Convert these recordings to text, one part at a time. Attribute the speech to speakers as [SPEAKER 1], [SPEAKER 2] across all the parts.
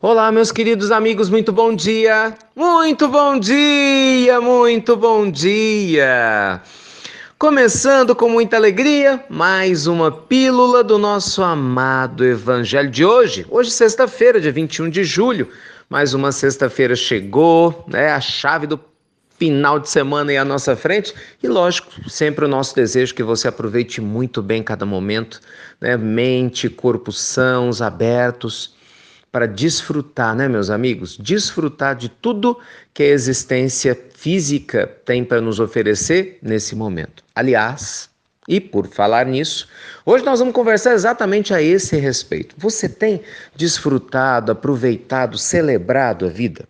[SPEAKER 1] Olá, meus queridos amigos, muito bom dia! Muito bom dia, muito bom dia! Começando com muita alegria, mais uma pílula do nosso amado Evangelho de hoje. Hoje, sexta-feira, dia 21 de julho. Mais uma sexta-feira chegou, né? A chave do final de semana aí à nossa frente. E lógico, sempre o nosso desejo é que você aproveite muito bem cada momento, né? Mente, corpo sãos, abertos para desfrutar, né, meus amigos? Desfrutar de tudo que a existência física tem para nos oferecer nesse momento. Aliás, e por falar nisso, hoje nós vamos conversar exatamente a esse respeito. Você tem desfrutado, aproveitado, celebrado a vida?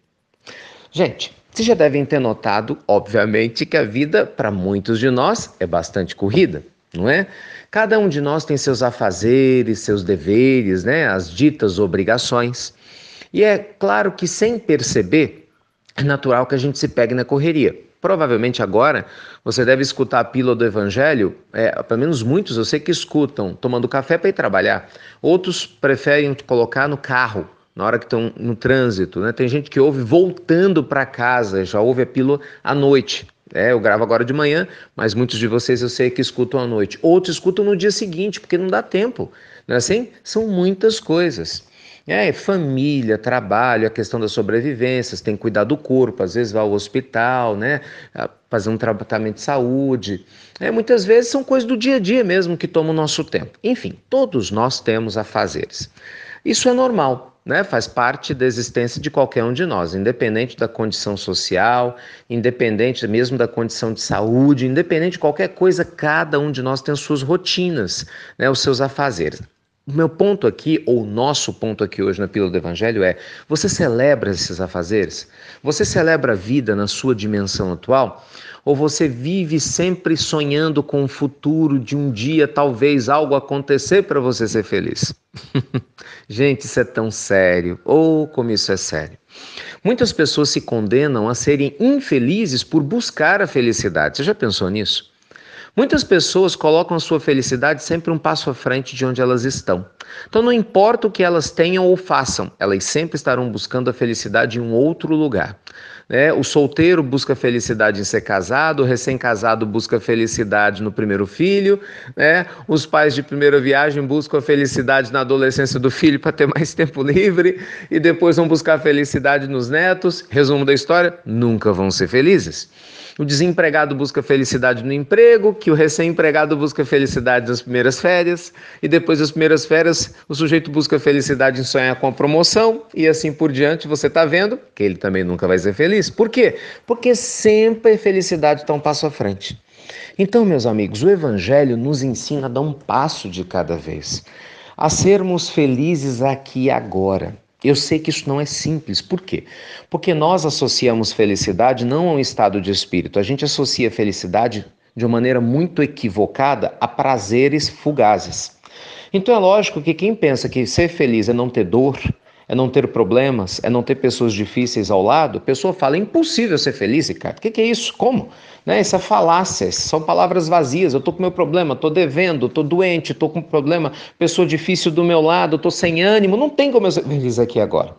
[SPEAKER 1] Gente, vocês já devem ter notado, obviamente, que a vida, para muitos de nós, é bastante corrida, não é? Cada um de nós tem seus afazeres, seus deveres, né? As ditas obrigações. E é claro que, sem perceber, é natural que a gente se pegue na correria. Provavelmente agora você deve escutar a pílula do Evangelho, pelo menos muitos eu sei que escutam, tomando café para ir trabalhar. Outros preferem colocar no carro, na hora que estão no trânsito, né? Tem gente que ouve voltando para casa, já ouve a pílula à noite. Eu gravo agora de manhã, mas muitos de vocês eu sei que escutam à noite. Outros escutam no dia seguinte, porque não dá tempo. Não é assim? São muitas coisas. Família, trabalho, a questão da sobrevivência, você tem que cuidar do corpo, às vezes vai ao hospital, né? Fazer um tratamento de saúde. Muitas vezes são coisas do dia a dia mesmo que tomam o nosso tempo. Enfim, todos nós temos afazeres. Isso é normal, né? Faz parte da existência de qualquer um de nós, independente da condição social, independente mesmo da condição de saúde, independente de qualquer coisa, cada um de nós tem as suas rotinas, né? Os seus afazeres. O meu ponto aqui, ou nosso ponto aqui hoje na Pílula do Evangelho é: você celebra esses afazeres? Você celebra a vida na sua dimensão atual? Ou você vive sempre sonhando com o futuro de um dia talvez algo acontecer para você ser feliz? Gente, isso é tão sério. Oh, como isso é sério. Muitas pessoas se condenam a serem infelizes por buscar a felicidade. Você já pensou nisso? Muitas pessoas colocam a sua felicidade sempre um passo à frente de onde elas estão. Então não importa o que elas tenham ou façam, elas sempre estarão buscando a felicidade em um outro lugar. O solteiro busca felicidade em ser casado, o recém-casado busca felicidade no primeiro filho, os pais de primeira viagem buscam a felicidade na adolescência do filho para ter mais tempo livre e depois vão buscar felicidade nos netos. Resumo da história: nunca vão ser felizes. O desempregado busca felicidade no emprego, que o recém-empregado busca felicidade nas primeiras férias, e depois das primeiras férias o sujeito busca felicidade em sonhar com a promoção, e assim por diante. Você está vendo que ele também nunca vai ser feliz. Por quê? Porque sempre a felicidade está um passo à frente. Então, meus amigos, o Evangelho nos ensina a dar um passo de cada vez, a sermos felizes aqui e agora. Eu sei que isso não é simples. Por quê? Porque nós associamos felicidade não a um estado de espírito. A gente associa felicidade de uma maneira muito equivocada a prazeres fugazes. Então é lógico que quem pensa que ser feliz é não ter dor, é não ter problemas, é não ter pessoas difíceis ao lado, a pessoa fala: é impossível ser feliz, Ricardo. O que é isso? Como? Essa falácia, são palavras vazias. Eu estou com meu problema, estou devendo, estou doente, estou com problema, pessoa difícil do meu lado, estou sem ânimo, não tem como eu ser feliz aqui agora.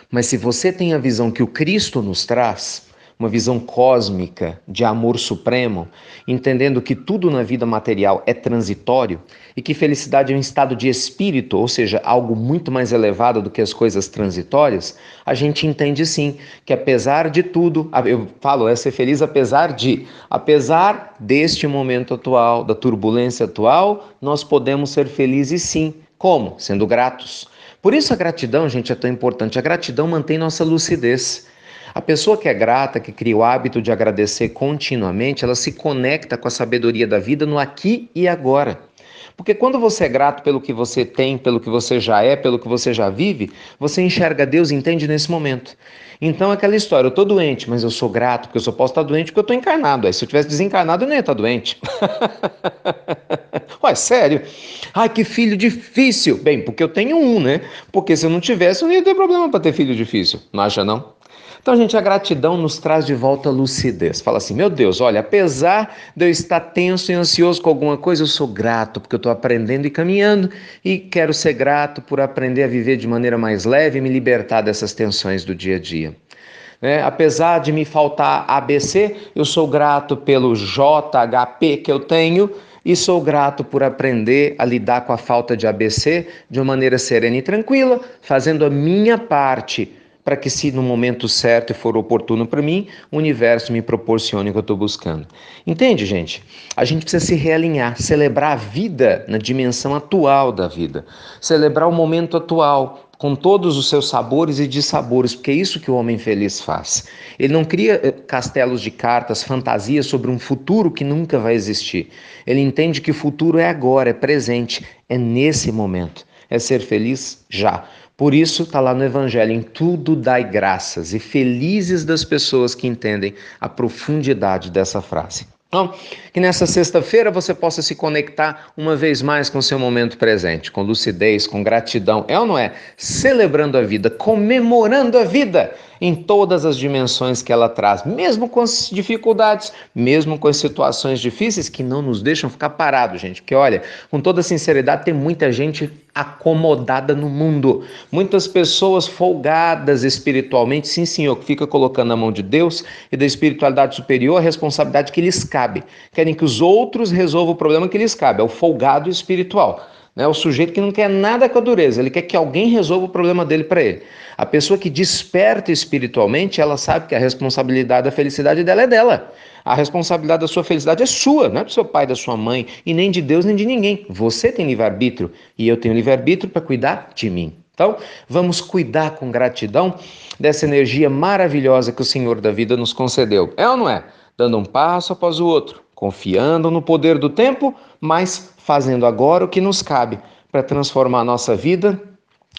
[SPEAKER 1] Mas se você tem a visão que o Cristo nos traz, uma visão cósmica de amor supremo, entendendo que tudo na vida material é transitório e que felicidade é um estado de espírito, ou seja, algo muito mais elevado do que as coisas transitórias, a gente entende sim que apesar de tudo, eu falo, ser feliz apesar deste momento atual, da turbulência atual, nós podemos ser felizes sim. Como? Sendo gratos. Por isso a gratidão, gente, é tão importante. A gratidão mantém nossa lucidez. A pessoa que é grata, que cria o hábito de agradecer continuamente, ela se conecta com a sabedoria da vida no aqui e agora. Porque quando você é grato pelo que você tem, pelo que você já é, pelo que você já vive, você enxerga Deus e entende nesse momento. Então aquela história: eu estou doente, mas eu sou grato, porque eu só posso estar doente porque eu estou encarnado. Aí se eu tivesse desencarnado, eu não ia estar doente. Ué, sério? Ai, que filho difícil. Bem, porque eu tenho um, né? Porque se eu não tivesse, eu não ia ter problema para ter filho difícil. Não acha, não? Então, gente, a gratidão nos traz de volta a lucidez. Fala assim, meu Deus, olha, apesar de eu estar tenso e ansioso com alguma coisa, eu sou grato porque eu estou aprendendo e caminhando e quero ser grato por aprender a viver de maneira mais leve e me libertar dessas tensões do dia a dia. Apesar de me faltar ABC, eu sou grato pelo JHP que eu tenho e sou grato por aprender a lidar com a falta de ABC de uma maneira serena e tranquila, fazendo a minha parte para que, se no momento certo e for oportuno para mim, o universo me proporcione o que eu estou buscando. Entende, gente? A gente precisa se realinhar, celebrar a vida na dimensão atual da vida, celebrar o momento atual, com todos os seus sabores e dissabores, porque é isso que o homem feliz faz. Ele não cria castelos de cartas, fantasias sobre um futuro que nunca vai existir. Ele entende que o futuro é agora, é presente, é nesse momento. É ser feliz já. Por isso está lá no Evangelho, em tudo dai graças, e felizes das pessoas que entendem a profundidade dessa frase. Então, que nessa sexta-feira você possa se conectar uma vez mais com o seu momento presente, com lucidez, com gratidão, é ou não é? Celebrando a vida, comemorando a vida em todas as dimensões que ela traz, mesmo com as dificuldades, mesmo com as situações difíceis que não nos deixam ficar parados, gente. Porque olha, com toda sinceridade, tem muita gente acomodada no mundo, muitas pessoas folgadas espiritualmente, sim senhor, que fica colocando na mão de Deus e da espiritualidade superior a responsabilidade que lhes cabe, querem que os outros resolvam o problema que lhes cabe, é o folgado espiritual, né? O sujeito que não quer nada com a dureza, ele quer que alguém resolva o problema dele para ele. A pessoa que desperta espiritualmente, ela sabe que a responsabilidade da felicidade dela é dela. A responsabilidade da sua felicidade é sua, não é do seu pai, da sua mãe, e nem de Deus, nem de ninguém. Você tem livre-arbítrio e eu tenho livre-arbítrio para cuidar de mim. Então, vamos cuidar com gratidão dessa energia maravilhosa que o Senhor da vida nos concedeu. É ou não é? Dando um passo após o outro, confiando no poder do tempo, mas fazendo agora o que nos cabe para transformar a nossa vida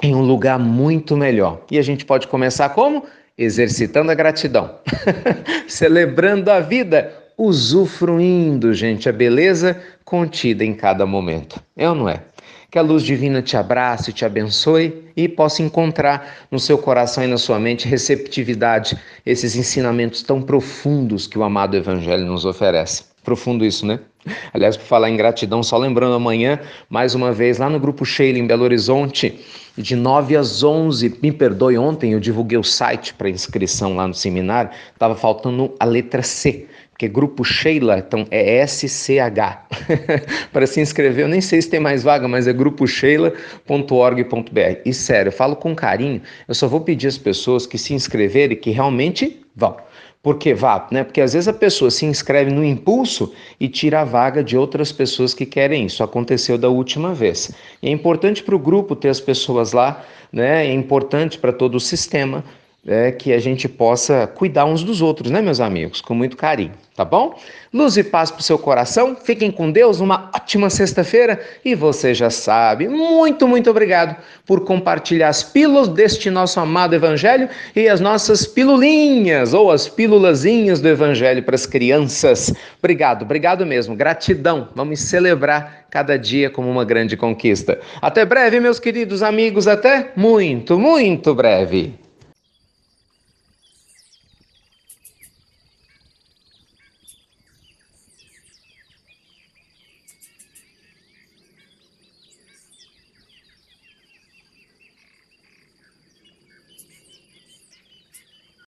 [SPEAKER 1] em um lugar muito melhor. E a gente pode começar como? Exercitando a gratidão, celebrando a vida, usufruindo, gente, a beleza contida em cada momento. É ou não é? Que a luz divina te abrace, te abençoe e possa encontrar no seu coração e na sua mente receptividade, esses ensinamentos tão profundos que o amado Evangelho nos oferece. Profundo isso, né? Aliás, por falar em gratidão, só lembrando amanhã, mais uma vez, lá no Grupo Sheila, em Belo Horizonte, de 9 às 11, me perdoe, ontem eu divulguei o site para inscrição lá no seminário, estava faltando a letra C, porque Grupo Sheila, então é SCH. Para se inscrever, eu nem sei se tem mais vaga, mas é gruposheila.org.br. E sério, eu falo com carinho, eu só vou pedir às pessoas que se inscreverem que realmente vão. Porque vá, né? Porque às vezes a pessoa se inscreve no impulso e tira a vaga de outras pessoas que querem isso. Aconteceu da última vez. E é importante para o grupo ter as pessoas lá, né? É importante para todo o sistema, que a gente possa cuidar uns dos outros, né, meus amigos? Com muito carinho, tá bom? Luz e paz para o seu coração. Fiquem com Deus, uma ótima sexta-feira. E você já sabe, muito, muito obrigado por compartilhar as pílulas deste nosso amado Evangelho e as nossas pilulinhas, ou as pílulazinhas do Evangelho para as crianças. Obrigado, obrigado mesmo. Gratidão. Vamos celebrar cada dia como uma grande conquista. Até breve, meus queridos amigos. Até muito, muito breve.